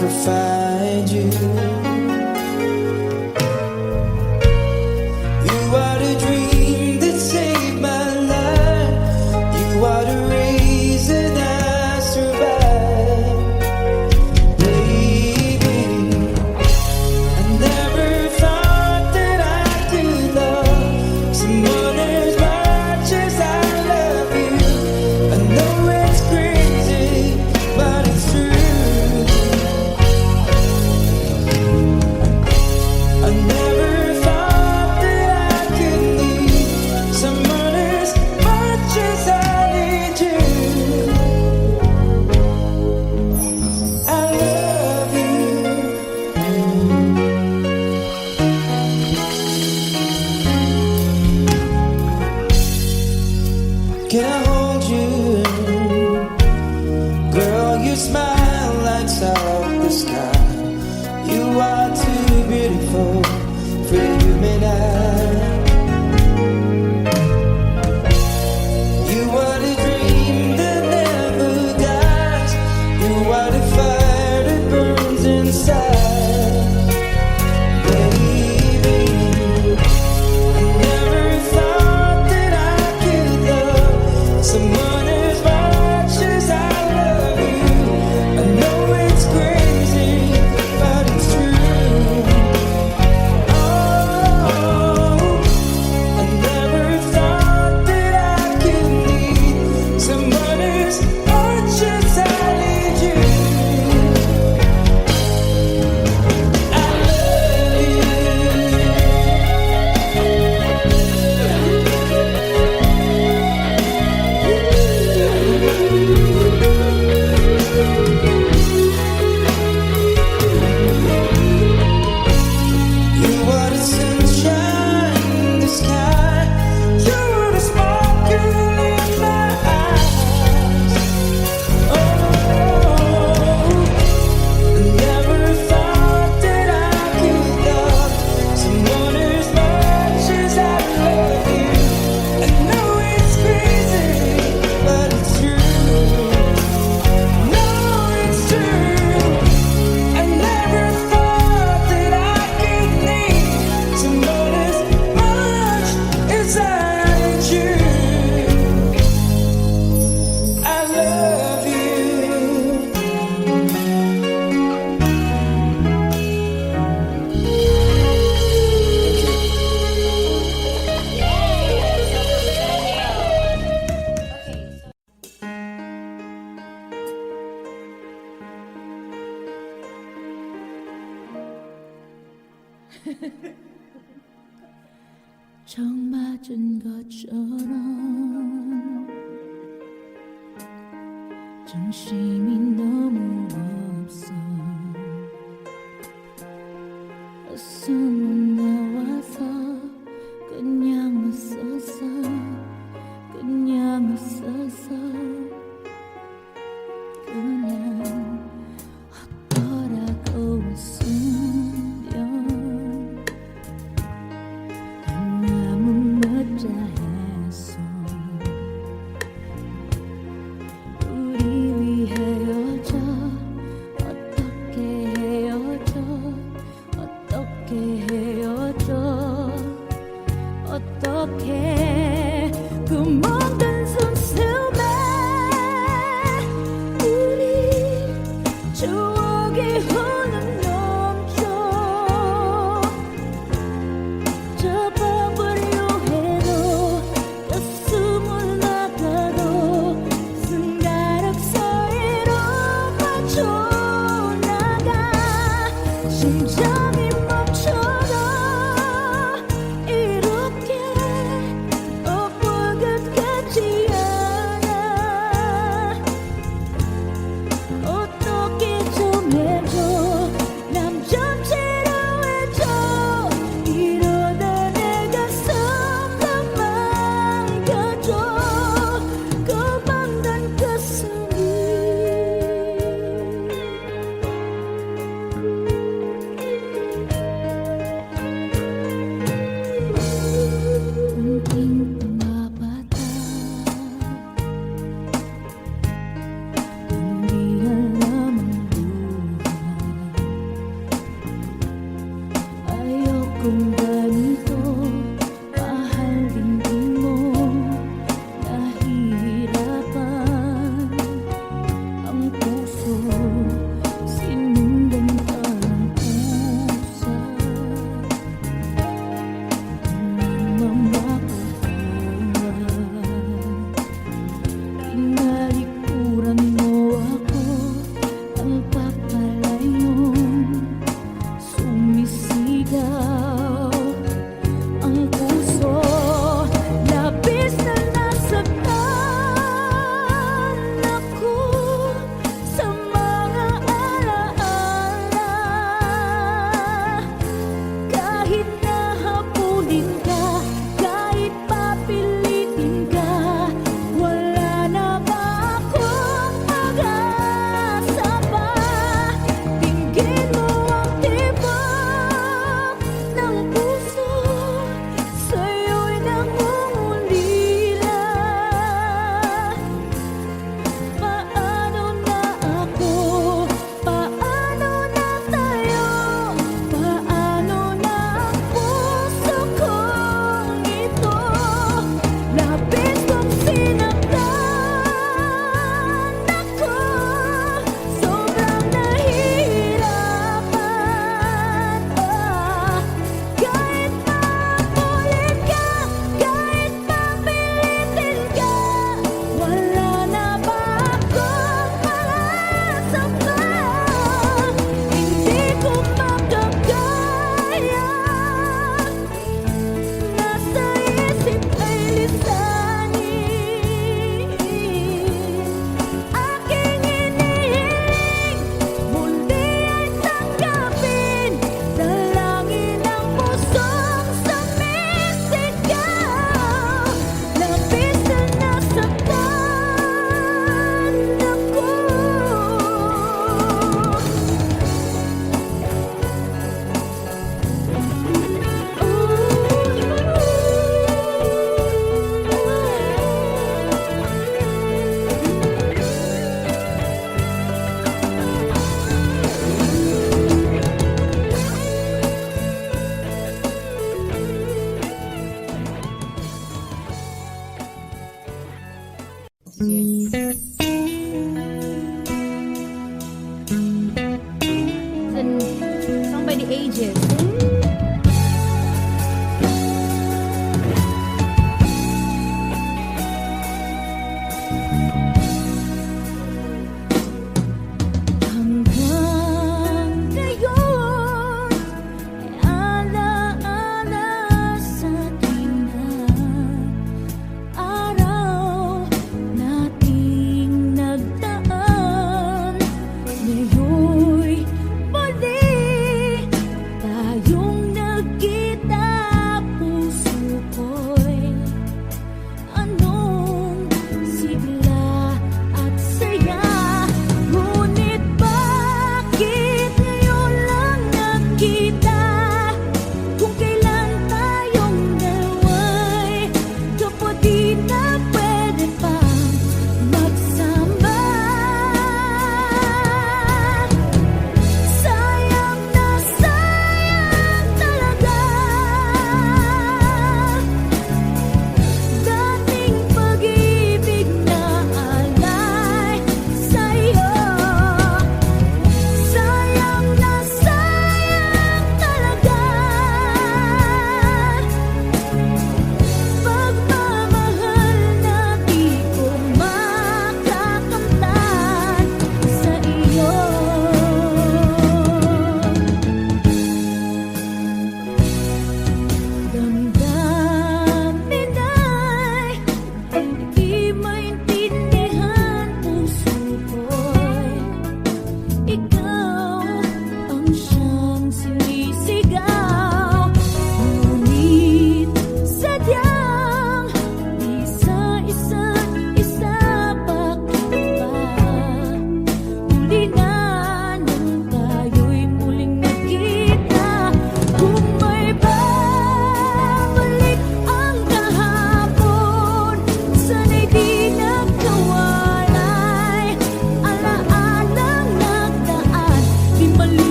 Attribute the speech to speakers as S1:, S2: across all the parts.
S1: never find you. You are the dream that saved my life. You are the reason I survive. Baby, I never thought that I could love someone as much as I love you. I know it's crazy, but it's true. I never thought that I could need someone as much as I need you. I love you. Can I hold you? Girl, your smile lights up the sky. You are too beautiful for human eye. You are the dream that never dies. You are the fire that burns inside. Baby, I never thought that I could love someone as much as I love you. I know it's crazy, but it's true. Oh, I never thought that I could need someone as much as I need you. I love you. You are the sunshine in the sky. You are the sparkle in my eyes. Oh, I never thought that I could love someone as much as I love you. I know it's crazy, but it's true. No, it's true. I never thought that I could need someone as much as I need you. I love you.
S2: 정 맞은 것처럼 정신이 너무 없어. 숨은 나와서 그냥 웃었어. 그냥 웃었어. 그냥 헛더라고 웃으면 너무 멋져했어. 우리 위해 헤어져. 어떻게 헤어져. 어떻게 헤어져. 어떻게 그 먼 숨숨에 우리 추억이 흘러 넘쳐. 접어보려 해도 가슴을 나가도 순간적 사이로 빠져나가. 심장이 멈춰도 이렇게 엇볼 끝까지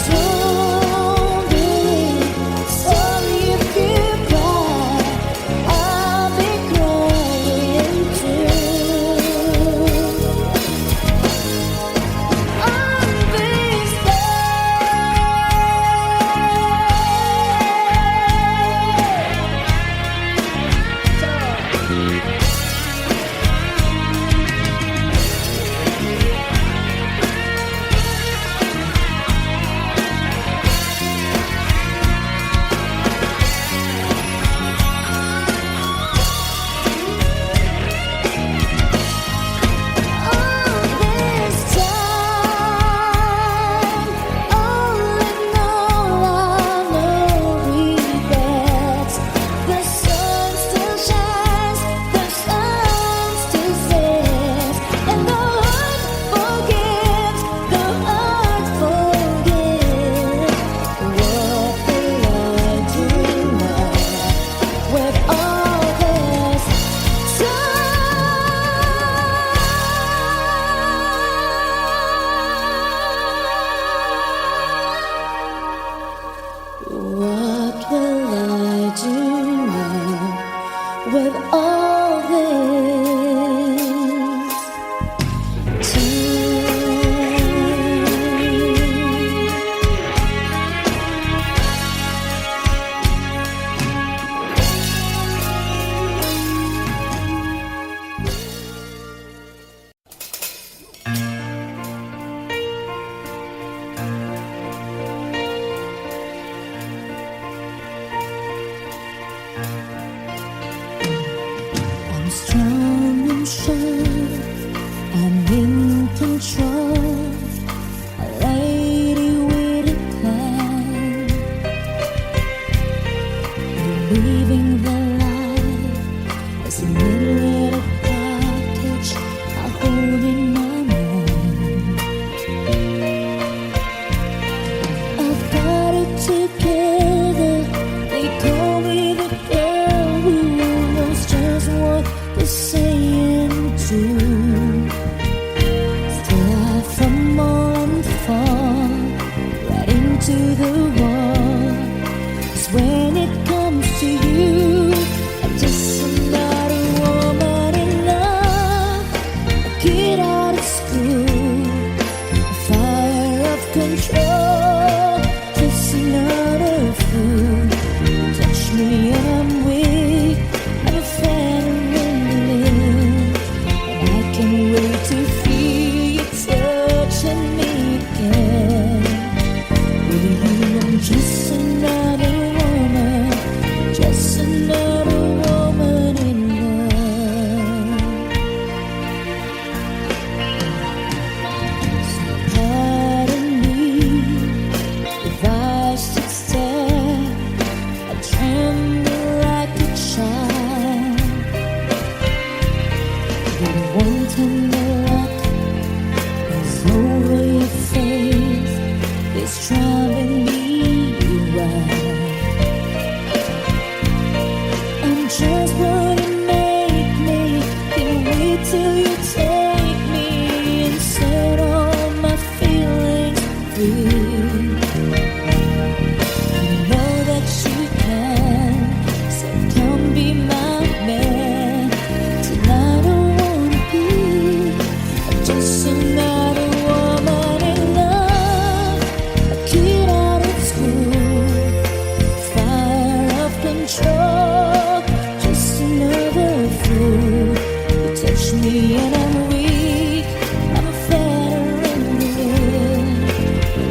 S2: Don't be sorry if you cry. I'll be crying too. On this what will I do now with all this I'm strong and sure I'm in control, a lady with a plan, believing the life is a little package I hold in my mind. I've got it together. They call me the girl who knows just what they're saying too. Still I fumble and fall right into the wall. 'Cause when it comes to you, I'm just another woman in love, a kid out of school, fire of control, just another fool. Touch me and I'm weak, I'm a feminine, and I can't wait to feel you touching me again. With you I'm just another woman, just another woman in love. So pardon me if I should stare, I tremble like a child. But one tender look is over your face, it's driving me wild. I'm just what you make me, can't wait till you take me and set all my feelings free. I know that you can, so come be my man. Tonight I wanna be just another woman in love, a kid out of school, fire of control, just another fool. You touch me and I'm weak, I'm a veteran,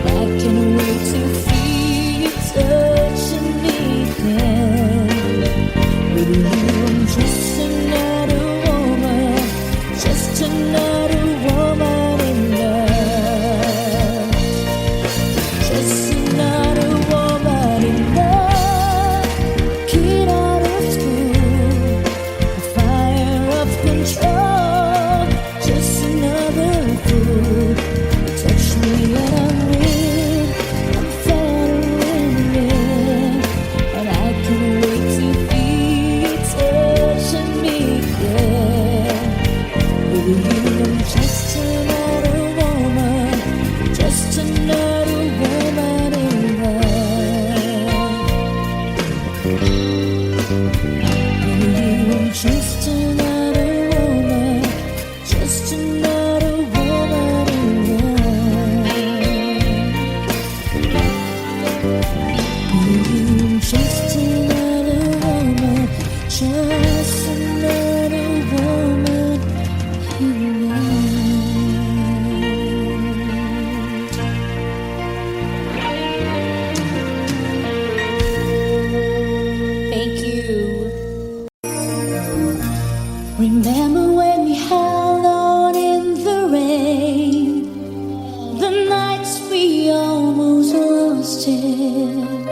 S2: but I can wait pretend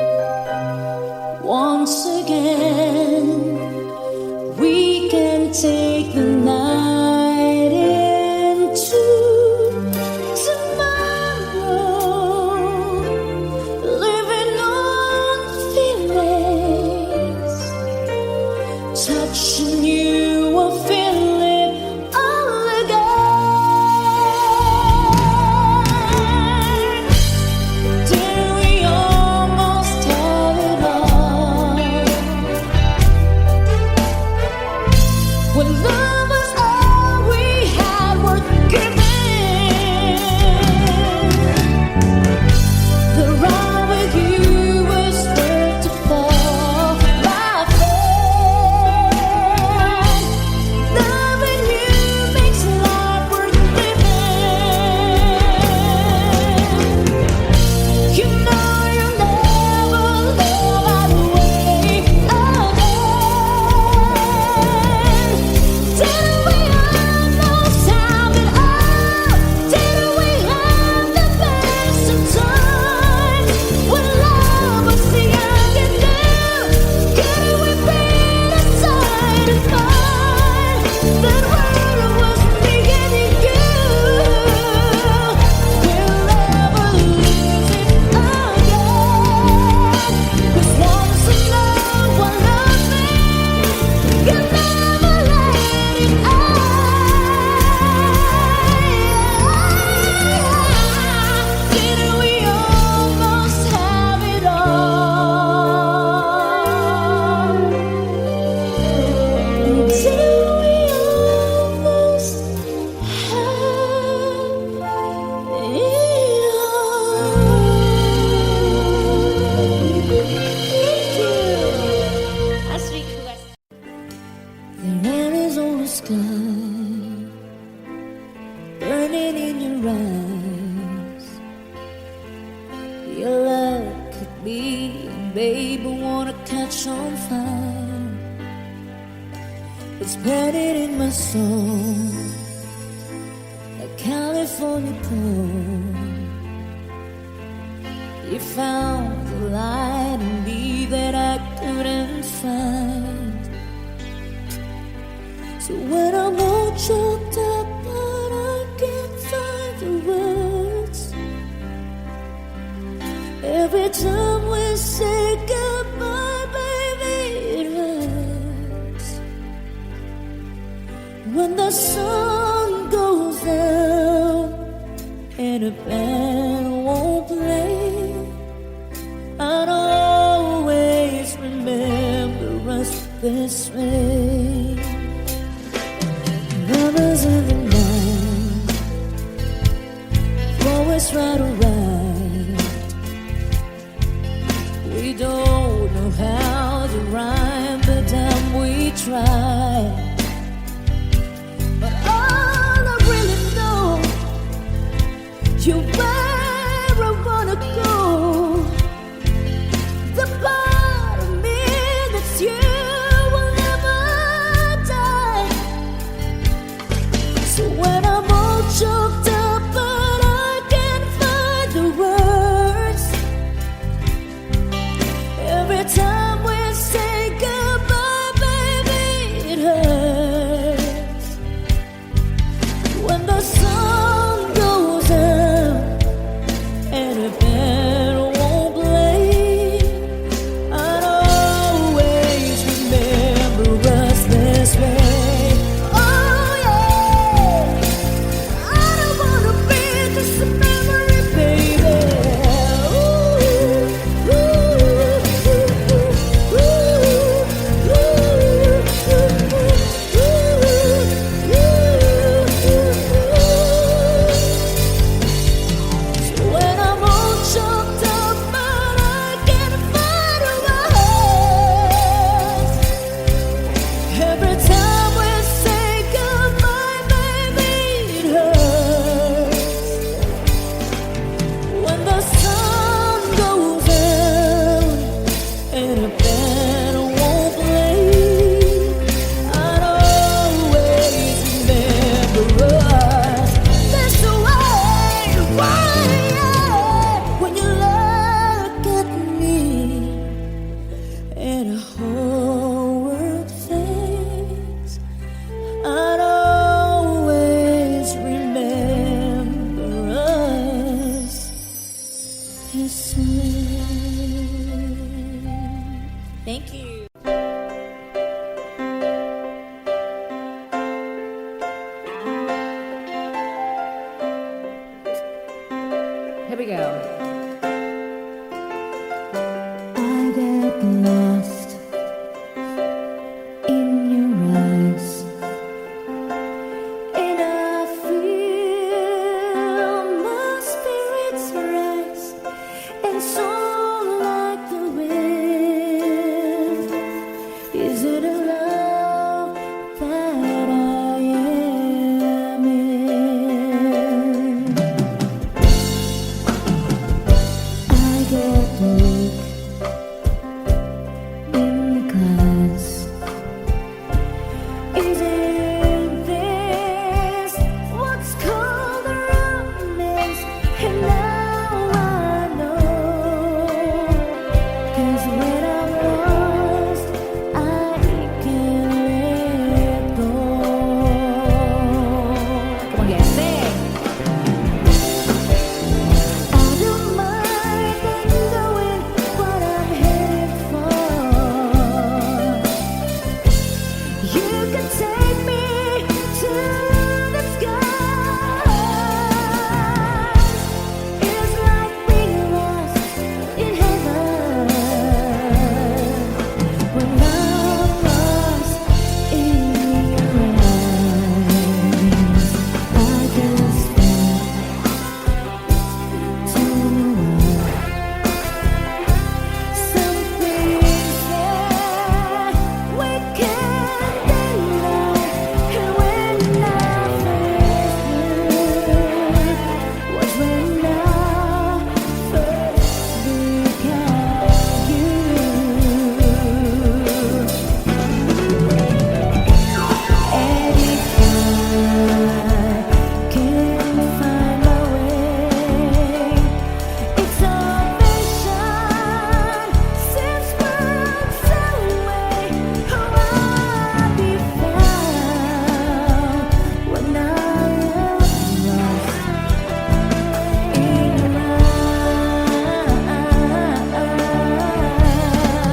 S2: once again we can take the night into tomorrow, living on feelings, touching you or feeling all again. Did we almost have it all? When love was all we had worth giving, the ride with you was there to fall. My friend, loving you makes life worth living. You know you'll never love our way again. Didn't we almost have it all? Didn't we have the best of times when love was the young and new? Couldn't we put aside and find that world was me and you? We'll never lose it again. 'Cause once in love, one loving, you'll never let it end. Didn't we almost have it all? Didn't we almost have it all? There is always sky burning in your eyes. Your love could be, baby, wanna catch on fire. It's planted in my soul, a California pole. You found the light in me that I couldn't find. So when I'm all choked up, but I can't find the words. Every time we say goodbye, baby, it hurts. When the sun goes down and a band won't play, I'd always remember us this way. Lovers in the night, always right or right. We don't know how to rhyme, but damn we try. But all I really know, you're where I wanna go. The part of me that's you will never die. So when I'm all choked up, but I can't find the words. Every time we say goodbye, baby, it hurts. Thank you. Here we go. I get lost in your eyes, and I feel my spirits rise, and soar like the wind. Is it a love that I am in? I get weak in the clouds. Isn't this what's called romance? And now I know, 'cause when I'm lost, I can let go. Come on, guys, sing. I don't mind knowing what I'm headed for. You can take me to the sky. It's like being lost in heaven when I'm lost in your eyes. I just want to something that we can deny. And when I first knew was when I first began you. And if I can find my way, it's salvation. Since worlds away, oh, I'll be found when I am lost in your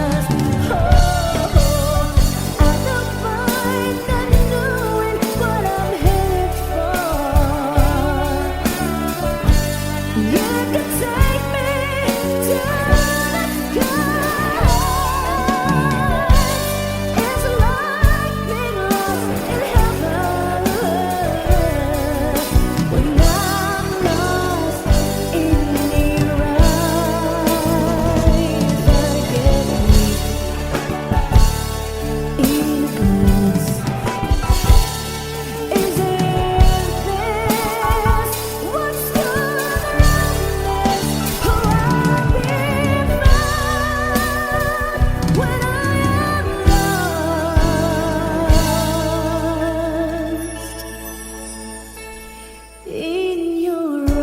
S2: eyes. Oh, I don't mind not knowing what I'm headed for. You can take me to the sky. It's like being lost in heaven when I'm lost in your eyes. I get weak in the clouds. Isn't this what's going on? Oh, I'll be found when I am lost in your eyes.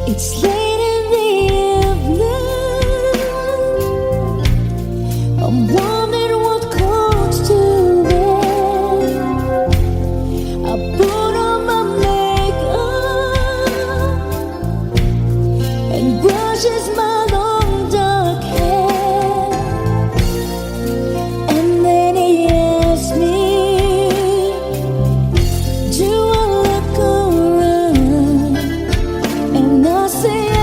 S2: It's late in the evening. I'm wondering what clothes to wear. I put on my makeup and brushes my long dark hair. And then he asks me, do I look around? And I say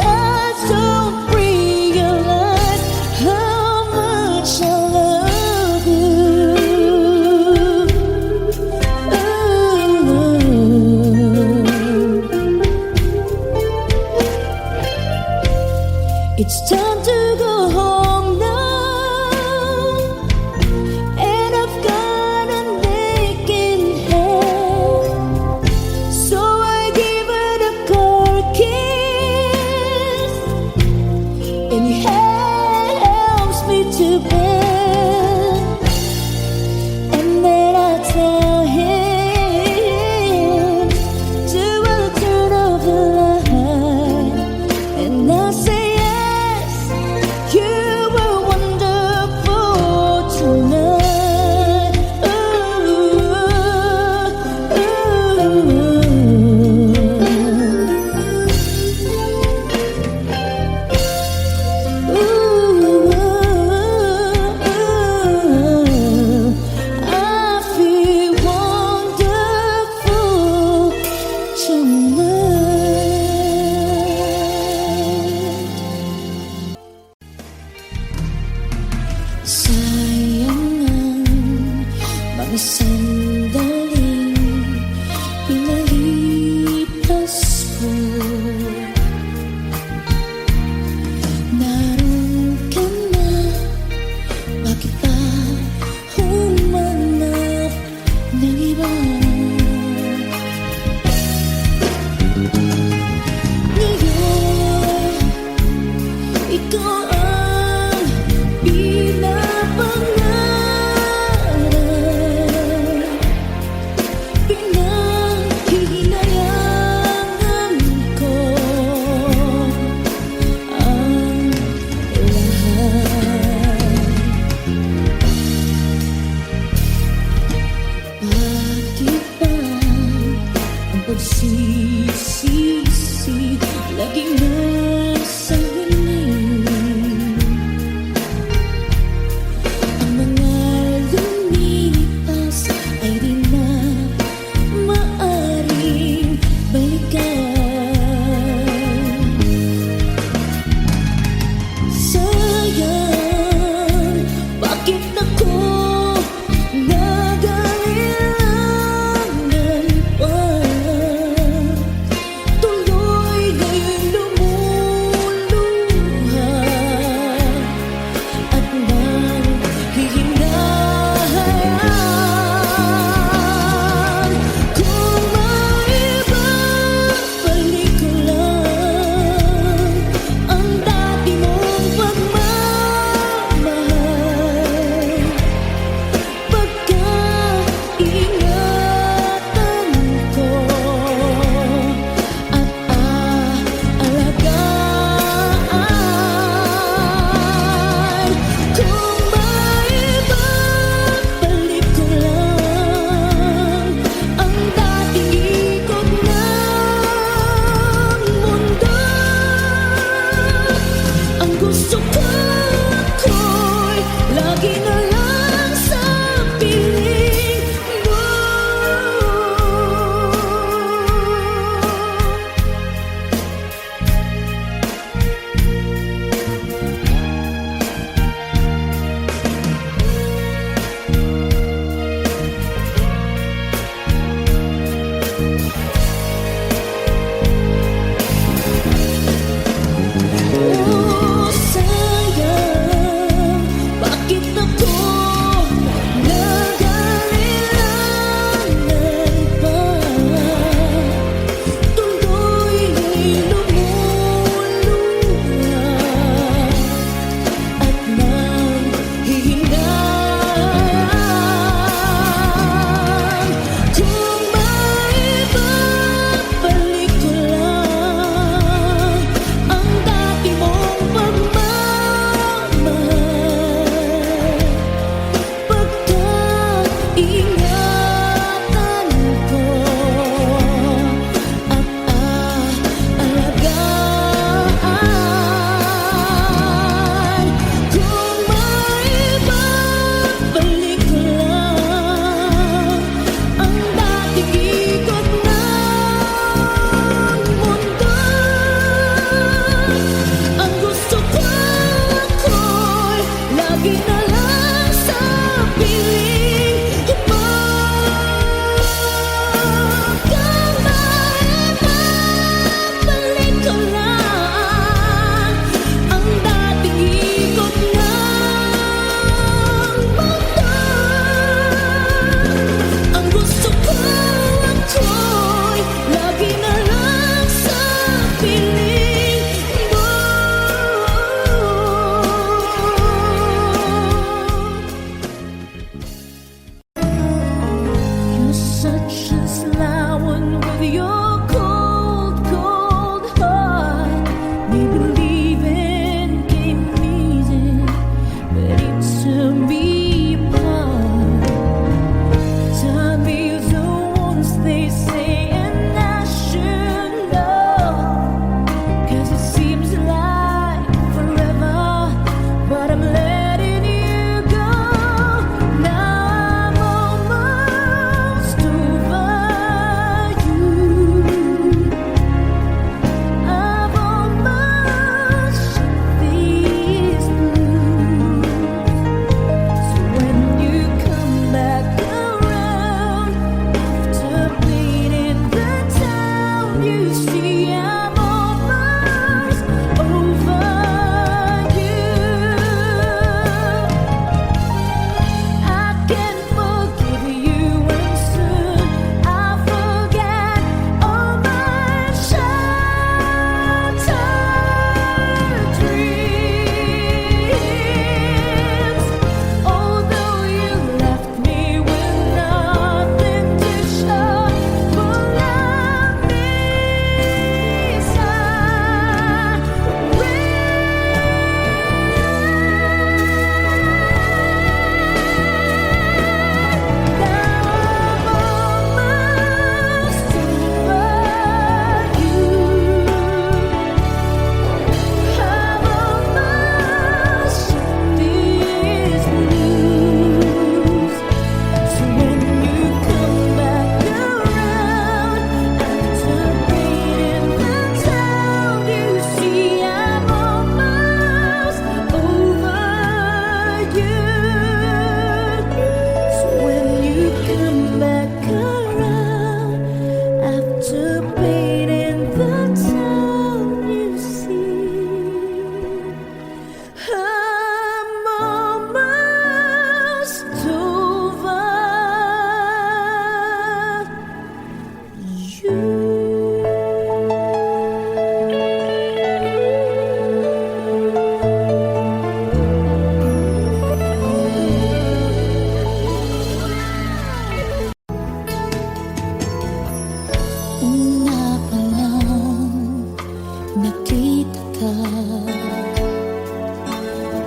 S2: eyes don't realize how much I love you. It's time to go home now, and I've got an aching head, so I give it a cold kiss, and he helps me to bed, and then I tell him to turn off the light, and I say yes,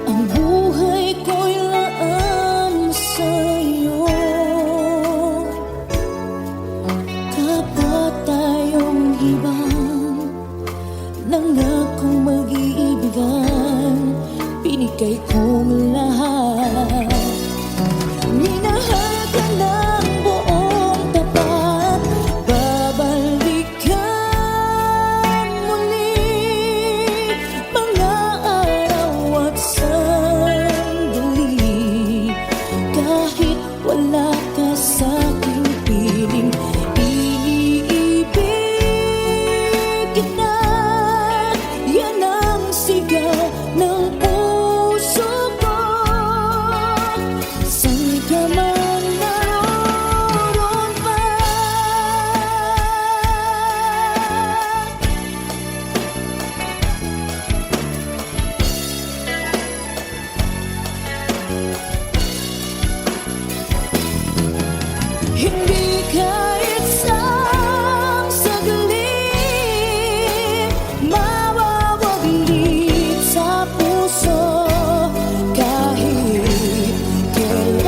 S2: Ang buhay ko'y laan sa'yo. Kapwa tayong ibang nangakong mag-iibigan, binigay kong lahat. Minahal ka ng buong tapat, babalikan muli mga araw at sandali. Kahit wala ka sa'king piling, iibig kita. Yan ang sigaw ng puso ko. Saan ka man naroon pa, hindi kahit isang saglit mawawaglit sa puso. Kahit kailan,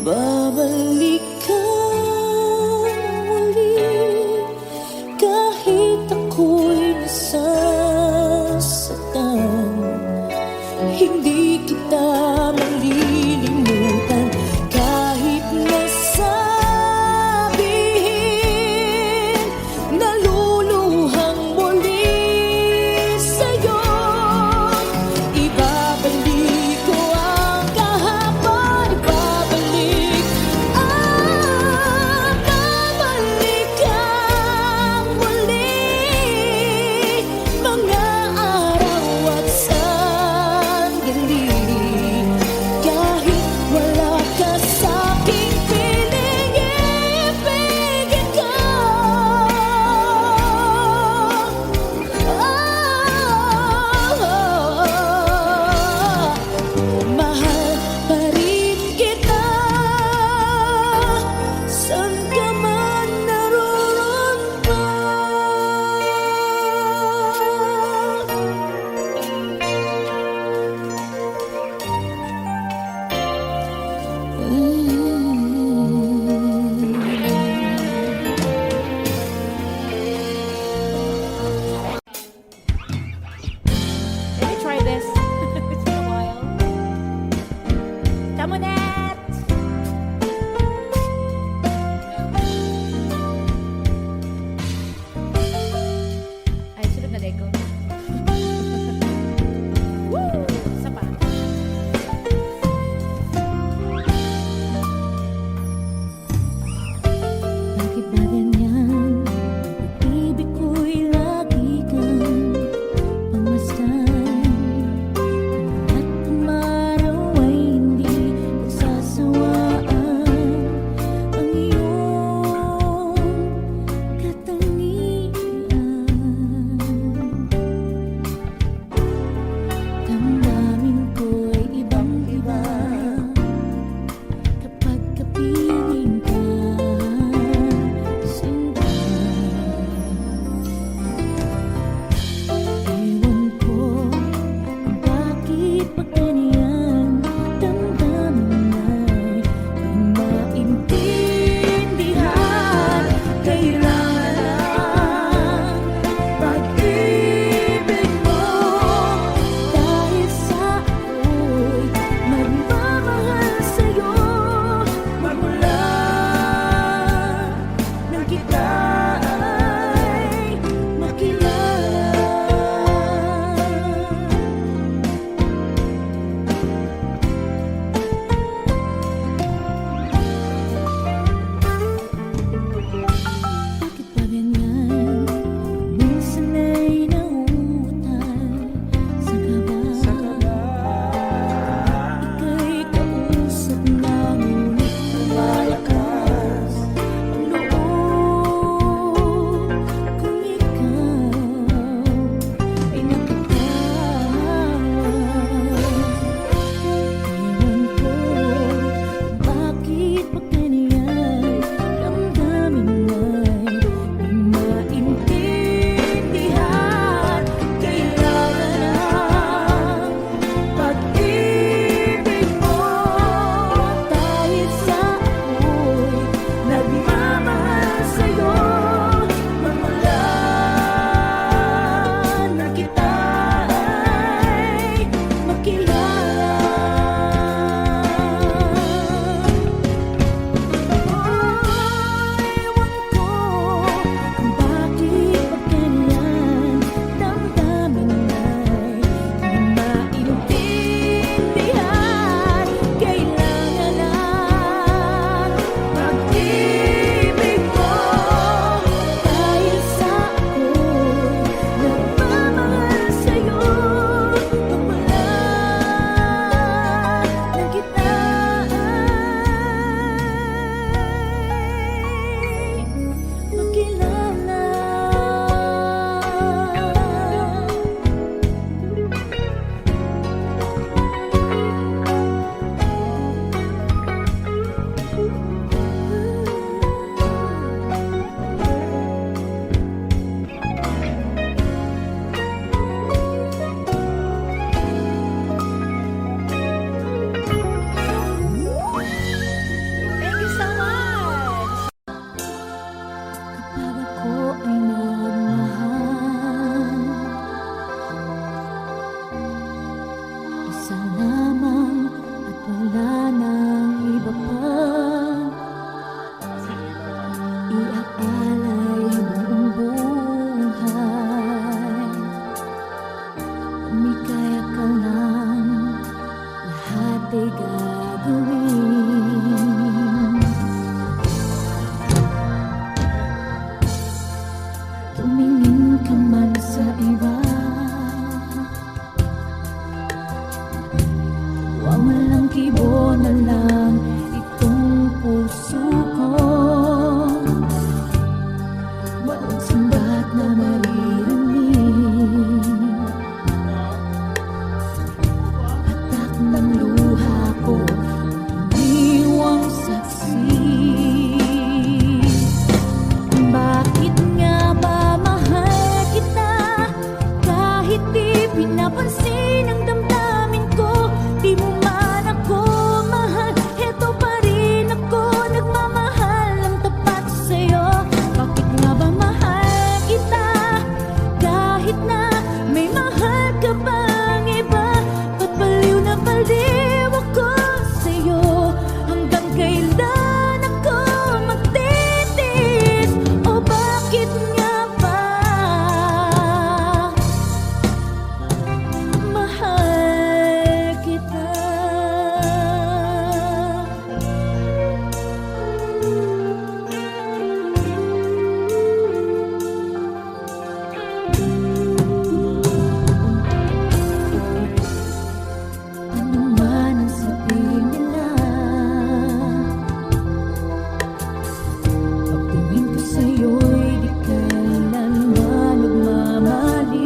S2: babalik ka muli. Kahit ako'y nasasaktan, hindi kita malilimutan. Kahit nasabihin, naluluhang muli sa'yo. Ibabalik ko ang kahapon, ibabalik kang muli. Mga araw at sandali, kahit wala ka sa'king piling, ibigin ko. Mahal pa rin kita, saan ka man naroon pa.
S3: Let me try this. It's been a while. Come on, Nat. Ay, sunod na Lego. Woo! Isa pa.
S2: Bakit ba ganyan? Pag-ibig ko'y lagi kang pagmasdan. At umaraw ay hindi pagsasawaan ang iyong katangian. Damdamin ko'y ibang-iba kapag kapiling ka. iaalay buong buhay. Umikaya ka ng lahat ay gagawin. Tumingin ka man sa iba, walang kibo na lang itong puso ko. Walang sumbat na maririnig, patak ng luha ko, iniwang saksi. Bakit nga ba mahal kita kahit di pinapansin ang damdamin ko? Di mo man ako mahal, heto pa rin ako nagmamahal ng tapat sa'yo. Bakit nga ba mahal kita kahit na may mahal ka bang iba? Ba't baliw na baliw ako sa'yo? Hanggang kailan ako magtitis? O bakit nga ba mahal kita? Ano man ang sabihin nila, pagtingin ko sa'yo'y di kailanman nagmamaliw.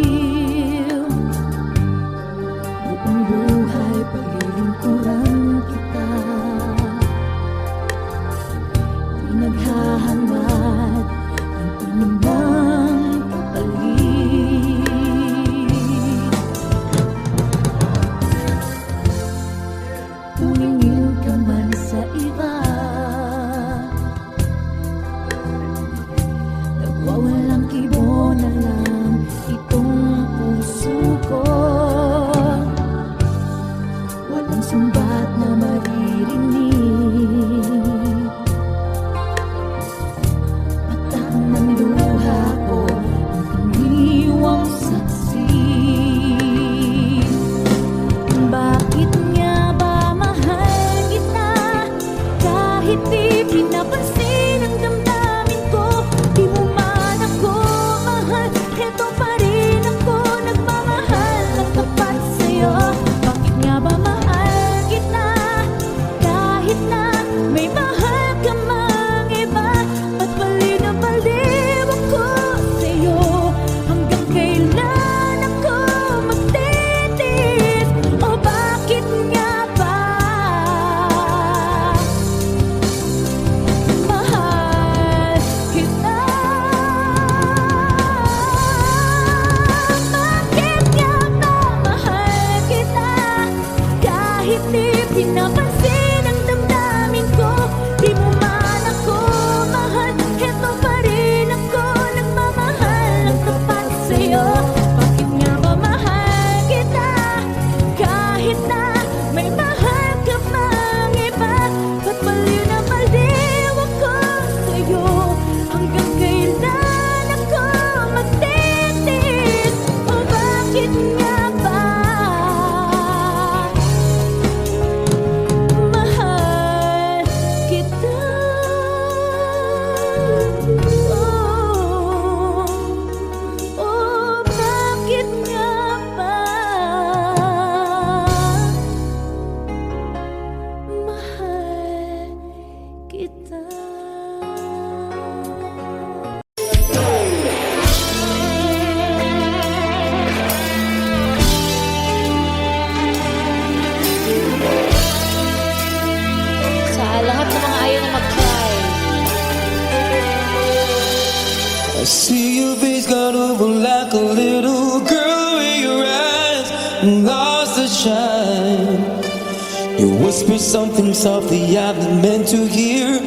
S2: Buong buhay paglilingkuran kita, di naghahangad ng anumang kapalit. Tumingin ka man sa iba, nagwawalang kibo na lang itong puso ko. Walang sumbat na maririnig, patak ng luha ko, ang iniwang saksi. Bakit nga ba mahal kita kahit di pinapansin ang damdamin ko? Di mo man ako mahal, heto pa rin ako nagmamahal ng tapat sa'yo. Bakit nga ba mahal kita kahit na may mahal ka mang iba? Ba't baliw na baliw ako sa'yo? Hanggang kailan ako magtitis? O bakit nga ba mahal kita? Bakit nga ba mahal kita kahit di pinapansin ang damdamin ko? Di mo man ako mahal, heto pa rin ako nagmamahal ng tapat sa'yo. Bakit nga ba mahal kita kahit na may mahal ka mang iba? Ba't baliw na baliw ako sa'yo? Hanggang kailan ako magtitis? O bakit nga ba mahal kita? Oh, bakit nga ba mahal kita?
S3: Sa lahat ng mga ayaw na mag-try.
S1: I see your face got over like a little girl with your eyes lost the shine. You whisper something softly I've been meant to hear.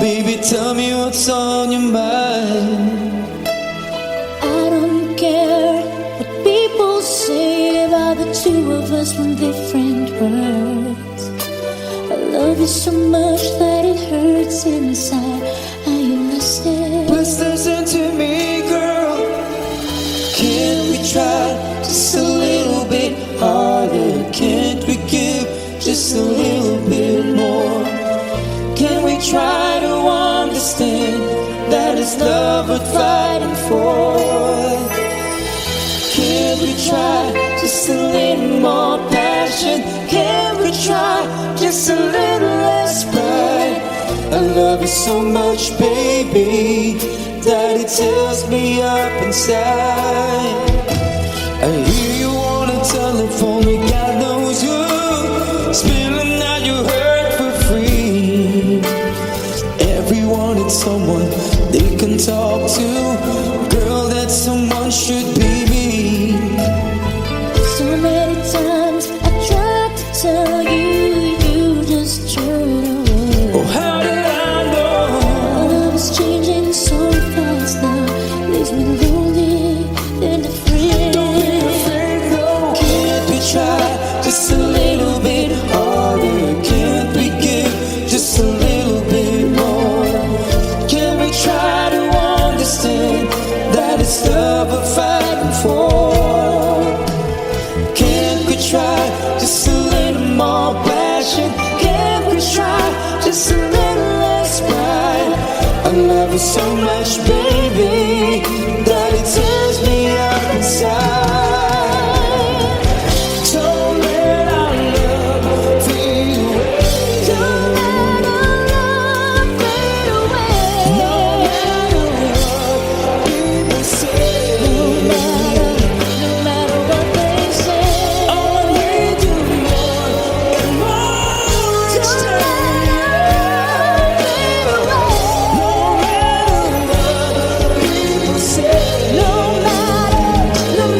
S1: Baby, tell me what's on your mind.
S2: I don't care what people say about the two of us from different worlds. I love you so much that it hurts inside. Are you listening? say.
S1: Please listen to me, girl. Can we try just a little bit harder? Can't we give just a little bit more? Can we try to understand that it's love worth fighting for? Can we try just a little more passion? Can we try just a little less pride? I love you so much, baby, that it tears me up inside. I hear you on the telephone, and God knows you spilling out your hurt for free. Everyone needs someone they can talk to. Girl, that someone should be me.
S2: So many times I tried to tell you, you just turned away.
S1: Oh, how did I know?
S2: Our love is changing so fast now, leaves me lonely and afraid.
S1: Don't be afraid, no. Can't we try just a little bit harder? Can't we give just a little bit more? Can we try to understand that it's love we're fighting for? Can't we try just a little more passion? Can't we try just a little less pride? I love you so much, baby, that it tears me up inside. Don't let our love fade away.
S2: Don't let our love fade away.
S1: No matter what people say,
S2: No matter what they say.
S1: all I need you more and more each
S2: Don't
S1: time.
S2: let our love fade away.
S1: No matter what people say,
S2: No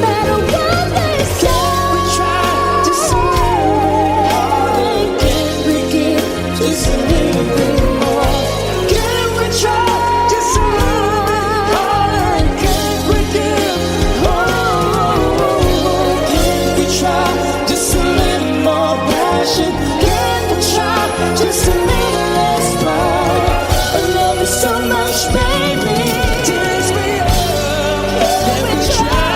S2: matter what they say.
S1: we try just a little harder. Can we give just a little bit more? Can we try just a little bit harder? Can we give? Oh, can we try just a little more passion? Can we try just a little less pride? I love you so much, baby. Tears me up. Can we try?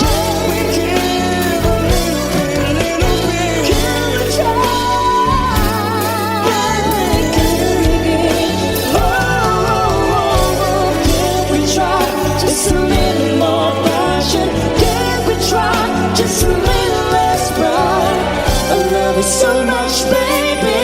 S1: Can we give a little bit? Can we try? Can we try just a little more passion? Can we try just a little less pride? I love you so much, baby.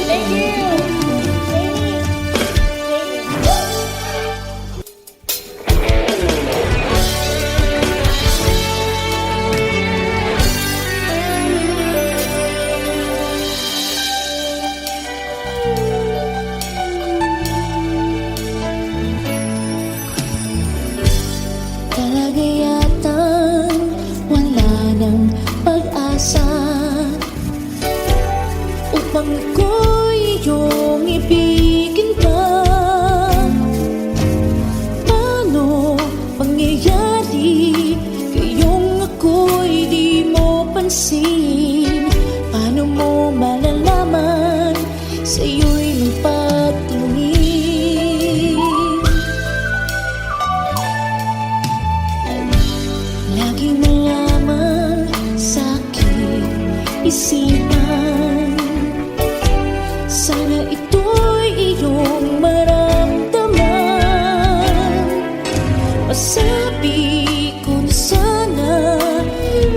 S3: Thank you.
S2: Talaga yatang wala ng pag-asa upang ako'y iyong ibigin pa. Paano pangyayari kayong ako'y di mo pansin? Paano mo malalaman sa'yo'y magpatingin? Laging malamang sa'king isipan, sana ito'y iyong maramdaman. Masabi ko na sana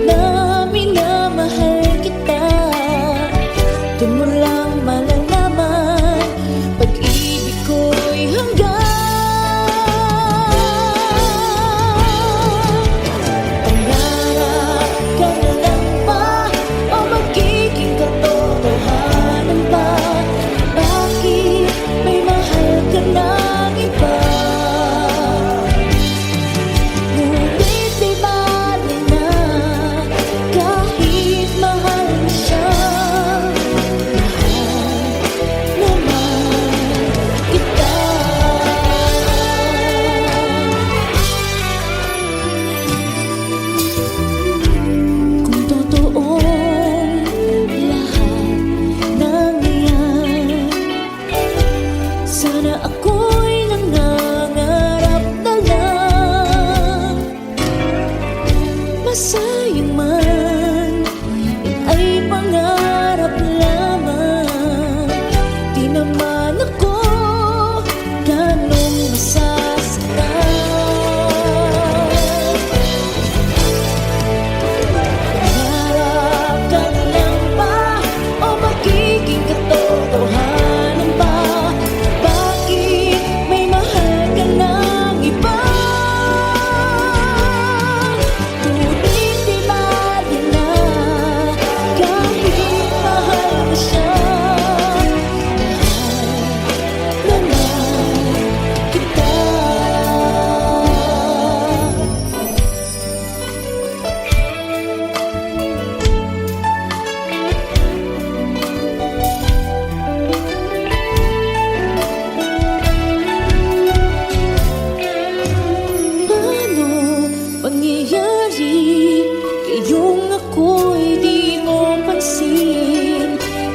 S2: na minamahal kita. Doon mo lang malalaman pag-ibig ko'y hanggang. Pangarap ka na lang ba o magiging katotohanan ba?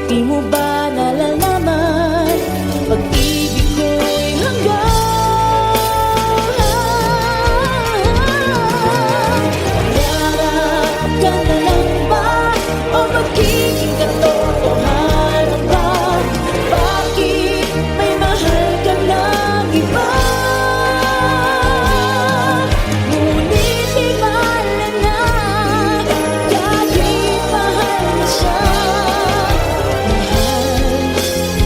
S2: Di mo ba nalalaman? Pag-ibig ko'y hanggang Pangarap ka na lang ba? O magiging katotohanan ba? Bakit may mahal ka ng iba? Ngunit di mahalin na kahit mahal na siya. Mahal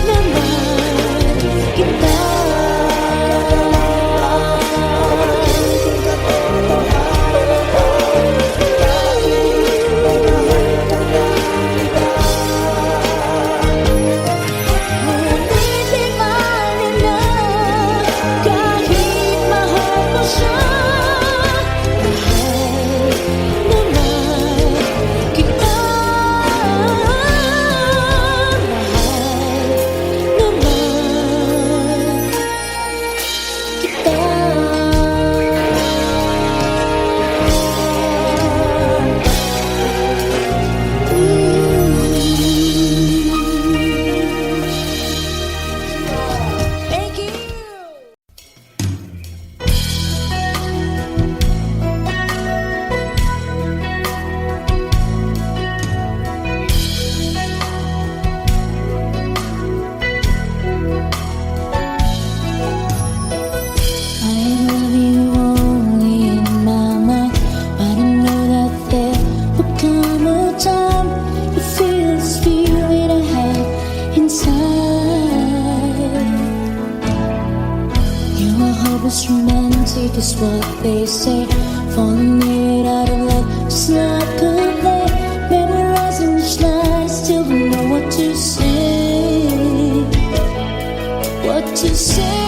S2: naman kita. Ngunit di mahalin na kahit mahal mo siya. Mahal naman kita. Mahal naman kita. Thank you. I love you only in my mind, but I know that there will come a time you feel this feeling I have inside. You are hopeless romantic is what they say, falling made out of love just like a play, memorizing each line, still don't know what to say. What to say?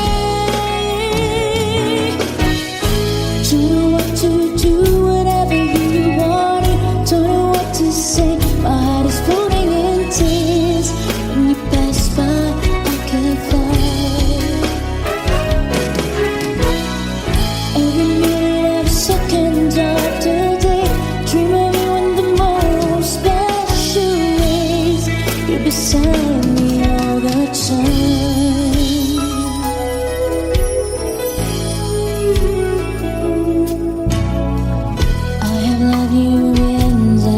S2: Don't know what to do, whatever you want it. Don't know what to say, my heart is floating in tears. When you pass by, I can fly. Every minute, every second of the day, dream of you in the most special ways. You're beside me all the time. I have loved you and I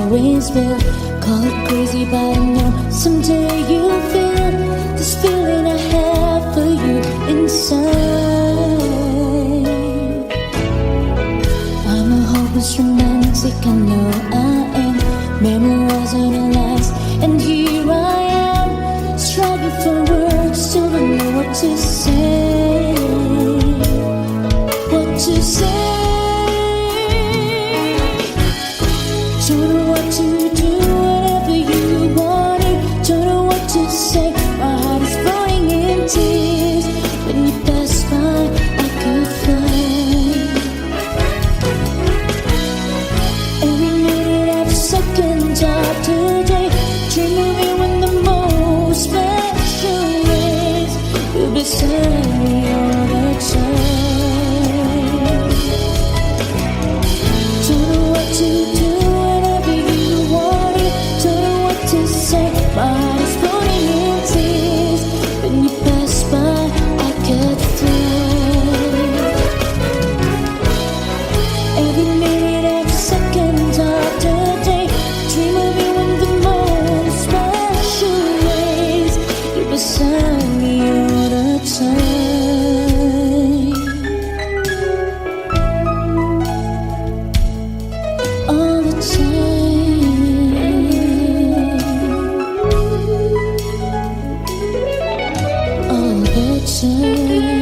S2: always will. Call it crazy, but I know someday you'll feel this feeling I have for you inside. I'm a hopeless romantic, I know I am, memorizing the lines, and here I am, struggling for words, still don't know what to say. What to say? Don't know what to do, whatever you want it. Don't know what to say, my heart is flowing in tears. When you pass by, I could fly. Every minute, every second of the day, dream of you in the most special ways. You're beside me all the time. Don't know what to do, whatever you want it. Don't know what to say, my heart is floating in tears. When you pass by, I could fly. Every minute, every second of the day, dream of you in the most special ways. You're beside me all the time. All the time. All the time.